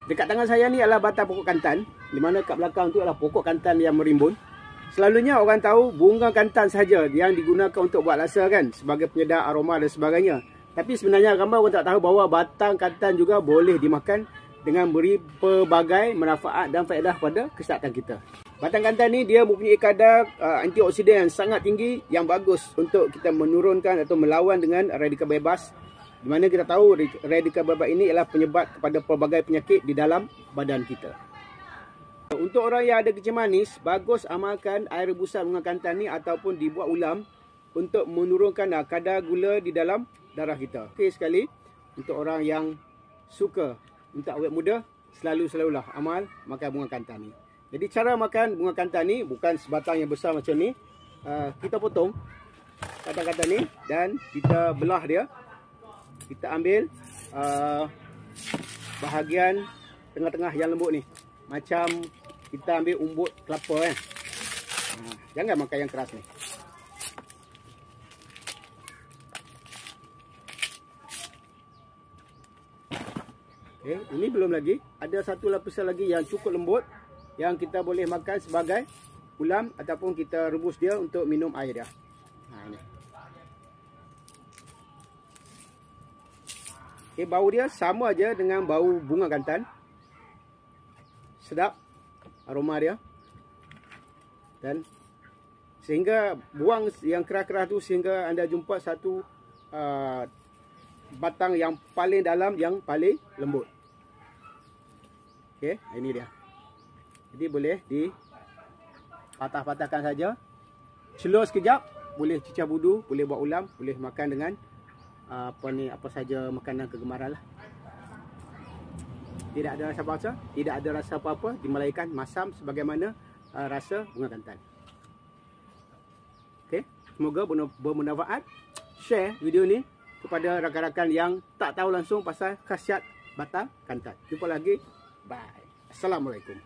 Dekat tangan saya ni adalah batang pokok kantan, di mana kat belakang tu adalah pokok kantan yang merimbun. Selalunya orang tahu bunga kantan saja yang digunakan untuk buat rasa kan, sebagai penyedap aroma dan sebagainya. Tapi sebenarnya ramai orang tak tahu bahawa batang kantan juga boleh dimakan dengan beri pelbagai manfaat dan faedah pada kesihatan kita. Batang kantan ni dia mempunyai kadar antioksidan yang sangat tinggi yang bagus untuk kita menurunkan atau melawan dengan radikal bebas. Di mana kita tahu radikal bebas ini adalah penyebab kepada pelbagai penyakit di dalam badan kita. Untuk orang yang ada kencing manis, bagus amalkan air rebusan bunga kantan ni ataupun dibuat ulam untuk menurunkan kadar gula di dalam darah kita. Okey sekali, untuk orang yang suka untuk awet muda, selalulah amal makan bunga kantan ni. Jadi cara makan bunga kantan ni bukan sebatang yang besar macam ni. Kita potong kantan-kantan ni dan kita belah dia. Kita ambil bahagian tengah-tengah yang lembut ni. Macam kita ambil umbut kelapa kan. Jangan makan yang keras ni. Okay, ini belum lagi. Ada satu lapisan lagi yang cukup lembut yang kita boleh makan sebagai ulam ataupun kita rebus dia untuk minum air dia. Ini. Okay, bau dia sama aja dengan bau bunga kantan. Sedap aroma dia. Dan sehingga buang yang keras-keras tu sehingga anda jumpa satu batang yang paling dalam yang paling lembut. Okey, ini dia. Jadi boleh dipatah-patahkan saja. Celur sekejap, boleh cicah budu, boleh buat ulam, boleh makan dengan apa saja makanan kegemaran lah. Tidak ada rasa apa-apa, tidak ada rasa apa-apa, dimelainkan masam sebagaimana rasa bunga kantan. Okey, semoga bermanfaat. Share video ni kepada rakan-rakan yang tak tahu langsung pasal khasiat batang kantan. Jumpa lagi. Bye. Assalamualaikum.